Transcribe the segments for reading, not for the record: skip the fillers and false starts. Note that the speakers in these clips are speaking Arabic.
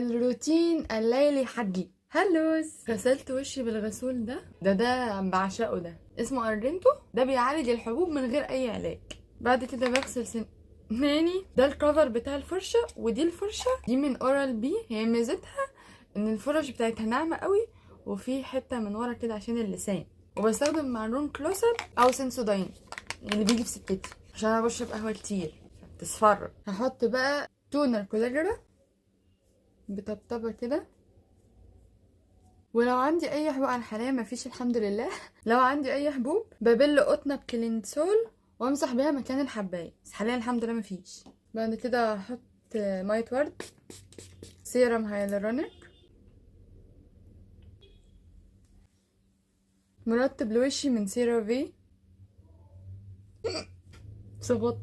الروتين الليلي حقي. هلوز، غسلت وشي بالغسول ده بعشقه. ده اسمه ارجنتو، ده بيعالج الحبوب من غير اي علاج. بعد كده بغسل سناني. ده الكفر بتاع الفرشه، ودي الفرشه دي من اورال بي. هي ميزتها ان الفرش بتاعتها ناعمه قوي، وفي حته من ورا كده عشان اللسان. وبستخدم معجون كلوسر او سنسوداين اللي بيجي في سكتي عشان انا بشرب قهوه كتير تصفر. هحط بقى تونر كولاجرا بطبطبه كده. ولو عندي اي حبوب، انا حاليا مفيش الحمد لله. لو عندي اي حبوب ببل قطنه بكلينسول وامسح بيها مكان الحبايه، بس حاليا الحمد لله مفيش. بعد كده هحط ميه ورد، سيرم هايلورونيك، مرطب لوشي من سيرافي صبط،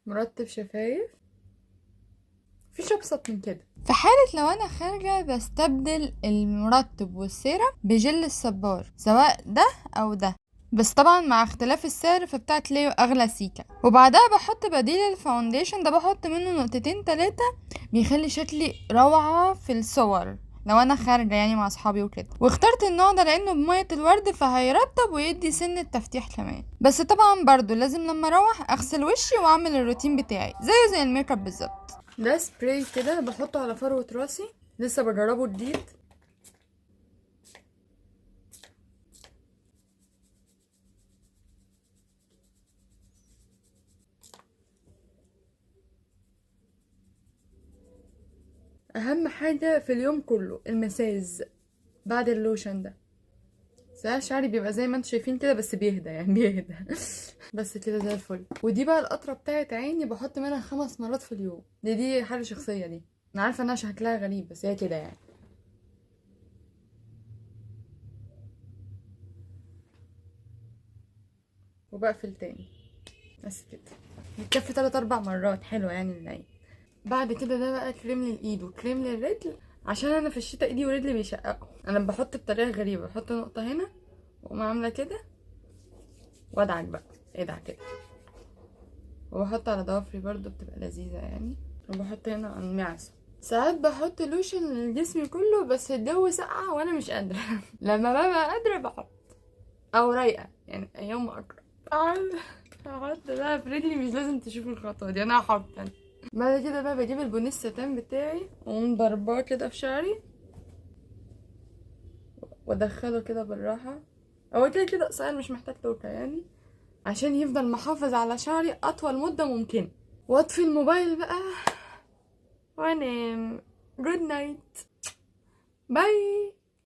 مرطب شفايف. مفيش ابسط من كده. في حالة لو انا خارجة بستبدل المرطب والسيرم بجل الصبار، سواء ده او ده، بس طبعا مع اختلاف السعر، فبتاعت ليو اغلى سيكا. وبعدها بحط بديل الفاونديشن، ده بحط منه نقطتين 3، بيخلي شكلي روعة في الصور لو انا خارجة يعني مع اصحابي وكده. واخترت النوع ده لانه بمية الورد، فهيرطب ويدي سن التفتيح كمان. بس طبعا برضو لازم لما اروح اغسل وشي واعمل الروتين بتاعي زي الميك اب بالظبط. ده سبراي كده بحطه على فروة راسي، لسه بجربه جديد. اهم حاجة في اليوم كله المساج بعد اللوشن ده. ساعات شعري بيبقى زي ما انتم شايفين كده، بس بيهدى يعني بيهدى. بس كده زي الفل. ودي بقى القطرة بتاعت عيني، بحط منها 5 مرات في اليوم. دي حاجة شخصية. دي انا عارفة انها شكلها غريب، بس هي كده يعني. وبقفل تاني بس كده. بتكفي 3-4 مرات، حلوة يعني للعين. بعد كده ده بقى كريم للايد وكريم للرجل، عشان انا في الشتاء ايدي ورجلي بيشققوا. انا بحط بطريقه غريبه، بحط نقطه هنا واقوم عامله كده وادعك بقى، ادعك كده. وبحط على ضوافري برضو، بتبقى لذيذه يعني. وبحط هنا على المعصم. ساعات بحط لوشن لجسمي كله، بس الجو ساقعه وانا مش قادره. لما ببقى قادره بحط، او رايقه يعني ايام ما اقرب هحط بقى في رجلي. مش لازم تشوفوا الخطوه دي، انا هحط يعني. بعد كده بقى بجيب البونيه الستان بتاعي واقوم ضرباه كده في شعري، وادخله كده بالراحه. هو كده قصير، مش محتاج توكه يعني، عشان يفضل محافظ على شعري اطول مده ممكن. واطفي الموبايل بقى وانام. جود نايت، باي.